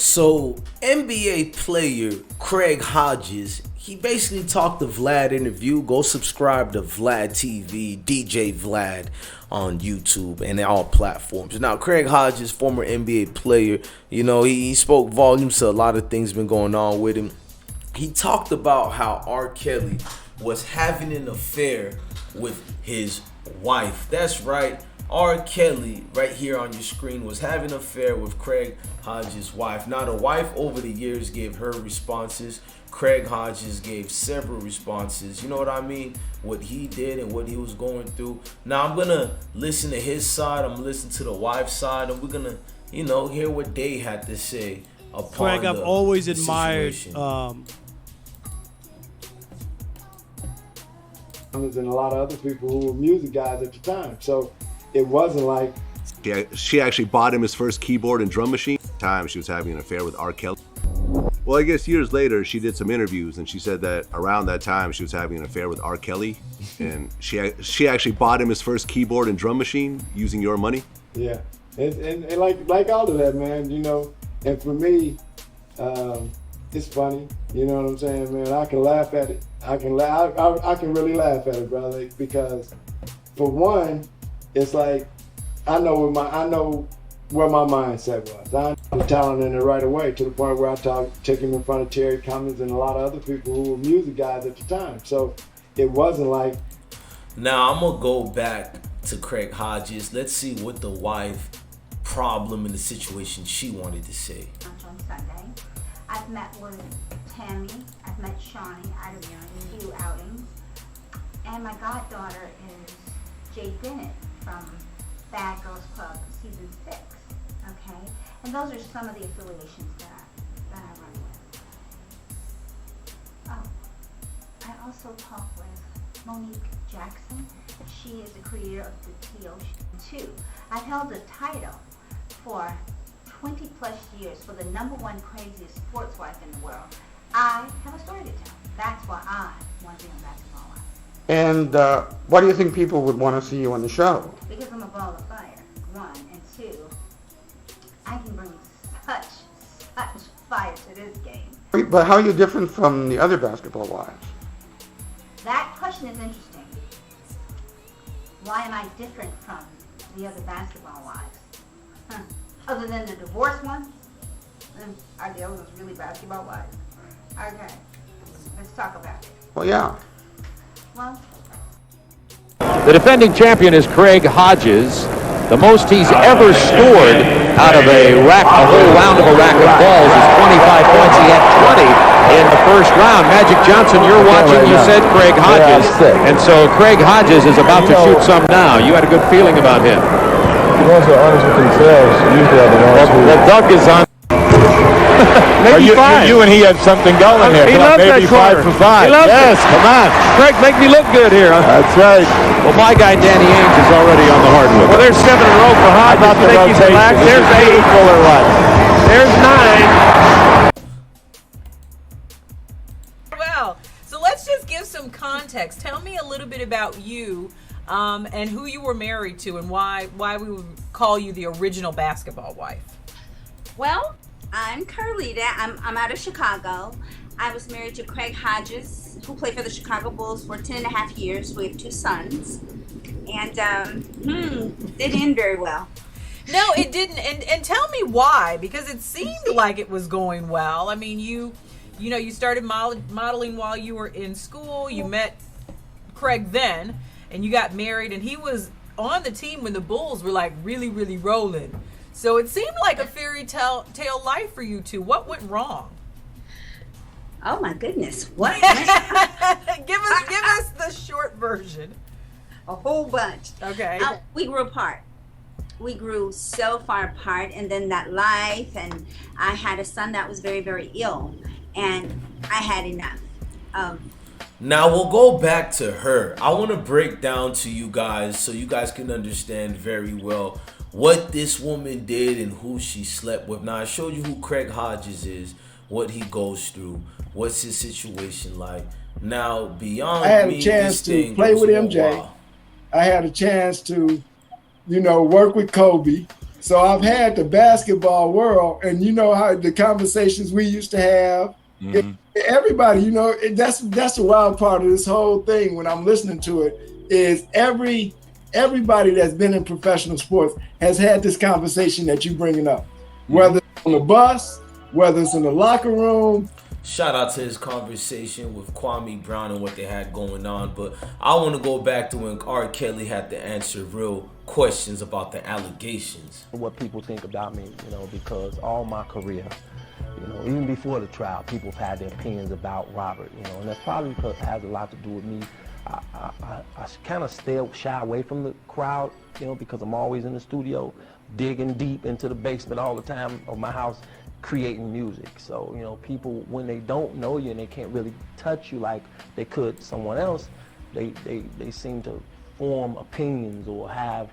So, NBA player Craig Hodges, he basically talked to Vlad interview. Go subscribe to Vlad TV, DJ Vlad on YouTube and all platforms. Now, Craig Hodges, former NBA player, he spoke volumes to a lot of things been going on with him. He talked about how R. Kelly was having an affair with his wife. That's right. R. Kelly, right here on your screen, was having an affair with Craig Hodges' wife. Now, the wife over the years gave her responses. Craig Hodges gave several responses. You know what I mean? What he did and what he was going through. Now, I'm going to listen to his side. I'm going to listen to the wife's side. And we're going to, hear what they had to say upon Craig, I've always admired... and a lot of other people who were music guys at the time. So it wasn't like... She actually bought him his first keyboard and drum machine. Time she was having an affair with R. Kelly. Well, I guess years later, she did some interviews and she said that around that time she was having an affair with R. Kelly. And she actually bought him his first keyboard and drum machine using your money. Yeah, and like all of that, man, and for me, it's funny, you know what I'm saying, man. I can laugh at it. I can really laugh at it, brother, because for one, it's like I know where my mindset was. I was telling in it right away to the point where I took him in front of Terry Cummings and a lot of other people who were music guys at the time. So it wasn't like. Now I'm gonna go back to Craig Hodges. Let's see what the wife problem in the situation she wanted to say. On Sunday, I've met with Tammy, I've met Shawnee, I've done a few outings, and my goddaughter is Jay Bennett from Bad Girls Club season 6. Okay, and those are some of the affiliations that I run with. Oh, I also talk with Monique Jackson. She is the creator of the TO2. I've held the title for 20 plus years for the #1 craziest sports wife in the world. I have a story to tell. That's why I want to be on Basketball Wife. And why do you think people would want to see you on the show? Because I'm a ball of fire, 1, and 2, I can bring such fire to this game. But how are you different from the other basketball wives? That question is interesting. Why am I different from the other basketball wives? Other than the divorced ones? Are the other ones really basketball wives? Okay, let's talk about it. Well, yeah. Well, the defending champion is Craig Hodges. The most he's ever scored out of a whole round of a rack of balls is 25 points. He had 20 in the first round. Magic Johnson, you're watching. You said Craig Hodges. And so Craig Hodges is about to shoot some now. You had a good feeling about him. The ones who are honest with themselves usually are the ones who... The duck is on. Maybe you and he have something going here. He loves that maybe corner. 5 for 5. He loves yes, it. come on. Craig, make me look good here. Huh? That's right. Well, my guy Danny Ainge is already on the hardwood. Well, there's 7 in a row for Hodges. About the Think he's rotation. relaxed. Is There's it 8. equal or what? There's 9. Well, so let's just give some context. Tell me a little bit about you and who you were married to and why we would call you the original basketball wife. Well, I'm Carlita. I'm out of Chicago. I was married to Craig Hodges, who played for the Chicago Bulls for 10 and a half years. We have 2 sons. And didn't end very well. No, it didn't. And tell me why, because it seemed like it was going well. I mean, you started modeling while you were in school. You met Craig then, and you got married, and he was on the team when the Bulls were like really, really rolling. So it seemed like a fairy tale life for you two. What went wrong? Oh my goodness! What? give us the short version. A whole bunch. Okay. We grew apart. We grew so far apart, and then that life, and I had a son that was very, very ill, and I had enough. Now we'll go back to her. I want to break down to you guys so you guys can understand very well what this woman did and who she slept with. Now I showed you who Craig Hodges is, what he goes through, what's his situation like. Now beyond I had a chance to play with MJ. I had a chance to, work with Kobe. So I've had the basketball world, and you know how the conversations we used to have. Everybody, you know, that's the wild part of this whole thing. When I'm listening to it, is everybody that's been in professional sports has had this conversation that you're bringing up, whether it's on the bus, whether it's in the locker room. Shout out to his conversation with Kwame Brown and what they had going on. But I want to go back to when R. Kelly had to answer real questions about the allegations. What people think about me, you know, because all my career, you know, even before the trial, people have had their opinions about Robert, you know, and that's probably because it has a lot to do with me. I kind of shy away from the crowd, you know, because I'm always in the studio, digging deep into the basement all the time of my house, creating music. So, you know, people, when they don't know you and they can't really touch you like they could someone else, they seem to form opinions or have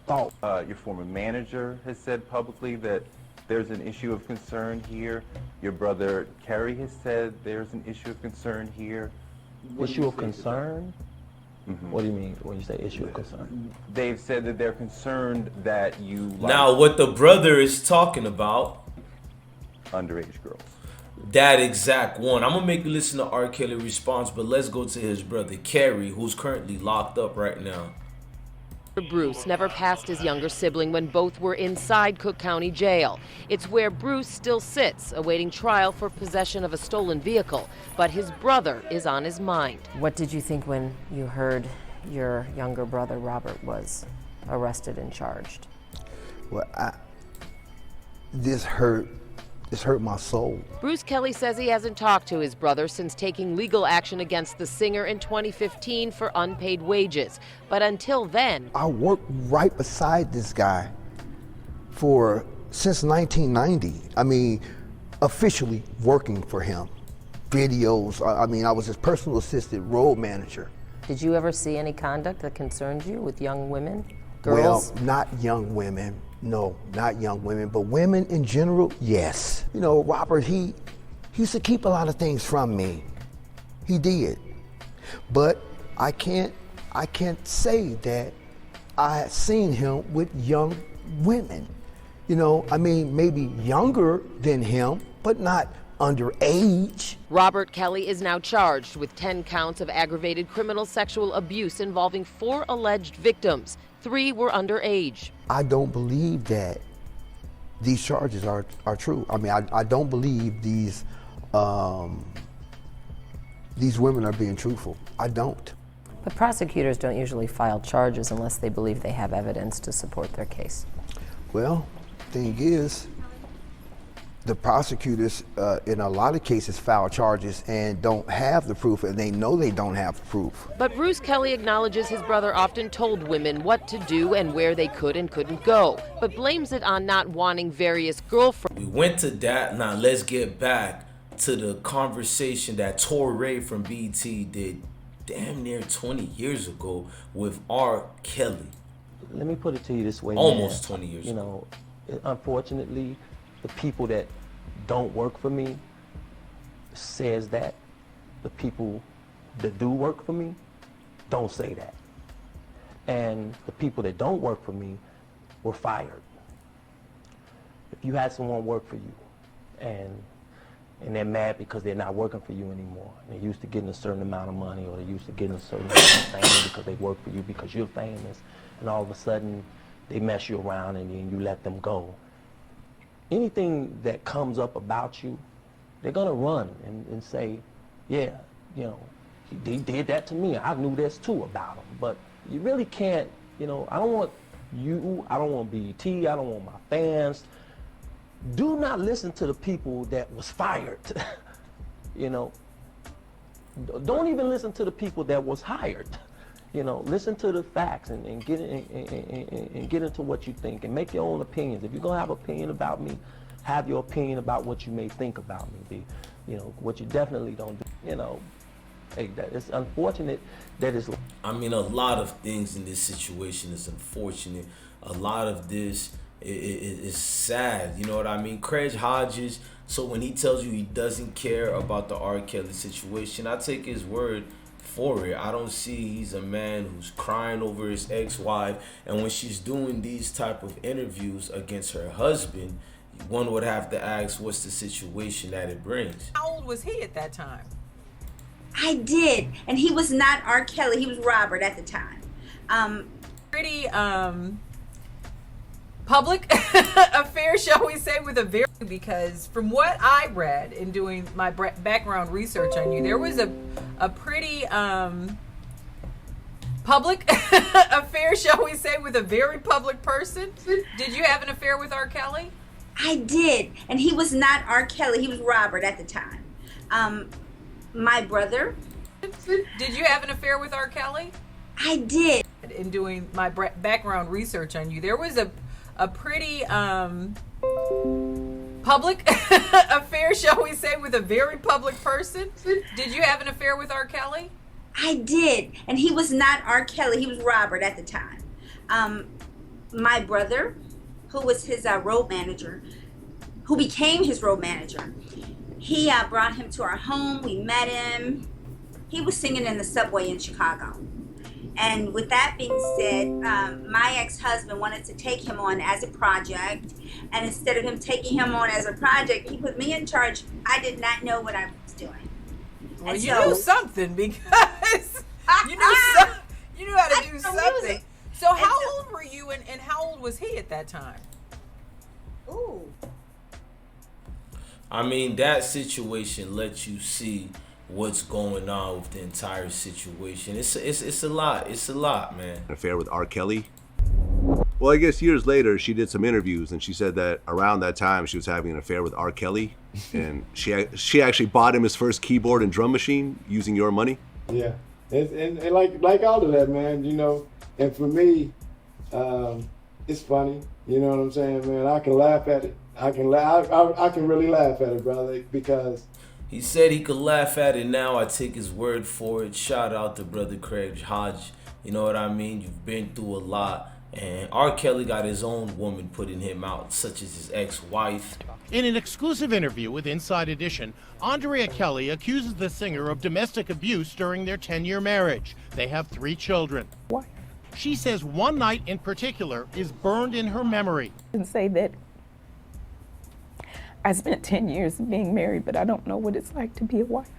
thought. Your former manager has said publicly that there's an issue of concern here. Your brother Kerry has said there's an issue of concern here. Issue of concern? What do you mean when you say issue of concern? They've said that they're concerned that you Now, what the brother is talking about, underage girls. that exact one. I'm going to make you listen to R. Kelly response, but let's go to his brother, Kerry, who's currently locked up right now. Bruce never passed his younger sibling when both were inside Cook County Jail. It's where Bruce still sits, awaiting trial for possession of a stolen vehicle. But his brother is on his mind. What did you think when you heard your younger brother, Robert, was arrested and charged? Well, this hurt my soul. Bruce Kelly says he hasn't talked to his brother since taking legal action against the singer in 2015 for unpaid wages. But until then, I worked right beside this guy since 1990. I mean, officially working for him. Videos, I mean, I was his personal assistant, road manager. Did you ever see any conduct that concerned you with young women, girls? Well, not young women. No, not young women, but women in general, yes. You know, Robert, he used to keep a lot of things from me. He did. But I can't say that I had seen him with young women. You know, I mean, maybe younger than him, but not underage. Robert Kelly is now charged with 10 counts of aggravated criminal sexual abuse involving 4 alleged victims. 3 were underage. I don't believe that these charges are true. I mean, I don't believe these women are being truthful. I don't. But prosecutors don't usually file charges unless they believe they have evidence to support their case. Well, thing is, the prosecutors in a lot of cases file charges and don't have the proof, and they know they don't have the proof. But Bruce Kelly acknowledges his brother often told women what to do and where they could and couldn't go, but blames it on not wanting various girlfriends. We went to that. Now let's get back to the conversation that Torre from BT did damn near 20 years ago with R. Kelly. Let me put it to you this way. Almost 20 years ago. You know, unfortunately, the people that don't work for me says that. The people that do work for me don't say that. And the people that don't work for me were fired. If you had someone work for you and they're mad because they're not working for you anymore, they're used to getting a certain amount of money, or they're used to getting a certain amount of fame because they work for you because you're famous, and all of a sudden they mess you around and then you let them go. Anything that comes up about you, they're gonna run and say, yeah, you know, he did that to me. I knew this too about him. But you really can't, you know, I don't want you, I don't want BET, I don't want my fans. Do not listen to the people that was fired. You know, don't even listen to the people that was hired. You know, listen to the facts and get into what you think and make your own opinions. If you're gonna have an opinion about me, have your opinion about what you may think about me. You know, what you definitely don't do. You know, hey, it's unfortunate that it's. I mean, a lot of things in this situation is unfortunate. A lot of this is sad. You know what I mean? Craig Hodges. So when he tells you he doesn't care about the R. Kelly situation, I take his word for it. I don't see he's a man who's crying over his ex-wife, and when she's doing these type of interviews against her husband, one would have to ask, what's the situation that it brings? How old was he at that time? I did, and he was not R. Kelly. He was Robert at the time. Pretty public affair, shall we say, with a very, because from what I read in doing my background research on you, there was a pretty public affair, shall we say, with a very public person. Did you have an affair with R. Kelly? I did, and he was not R. Kelly. He was Robert at the time. My brother. Did you have an affair with R. Kelly? I did. In doing my background research on you, there was a pretty public affair, shall we say, with a very public person. Did you have an affair with R. Kelly? I did, and he was not R. Kelly. He was Robert at the time. My brother, who was his road manager, who became his road manager, he brought him to our home. We met him. He was singing in the subway in Chicago. And with that being said, my ex-husband wanted to take him on as a project. And instead of him taking him on as a project, he put me in charge. I did not know what I was doing. Well, you knew something, because you knew how to do something. So how old were you, and how old was he at that time? Ooh. I mean, that situation lets you see what's going on with the entire situation. It's a lot. It's a lot, man. An affair with R. Kelly. Well, I guess years later, she did some interviews, and she said that around that time she was having an affair with R. Kelly, and she actually bought him his first keyboard and drum machine using your money. Yeah, and like all of that, man. You know, and for me, it's funny. You know what I'm saying, man? I can laugh at it. I can really laugh at it, brother, because he said he could laugh at it now. I take his word for it. Shout out to brother Craig Hodges. You know what I mean? You've been through a lot. And R. Kelly got his own woman putting him out, such as his ex-wife. In an exclusive interview with Inside Edition, Andrea Kelly accuses the singer of domestic abuse during their 10-year marriage. They have 3 children. Why? She says one night in particular is burned in her memory. And say that I spent 10 years being married, but I don't know what it's like to be a wife.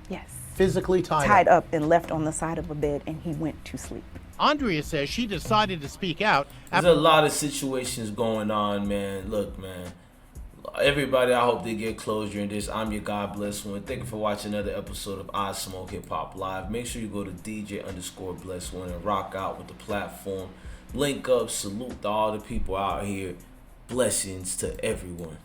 Yes. Physically tied up and left on the side of a bed, and he went to sleep. Andrea says she decided to speak out. There's a lot of situations going on, man. Look, man. Everybody, I hope they get closure in this. I'm your God Bless One. Thank you for watching another episode of I Smoke Hip Hop Live. Make sure you go to DJ_Bless One and rock out with the platform. Link up, salute to all the people out here. Blessings to everyone.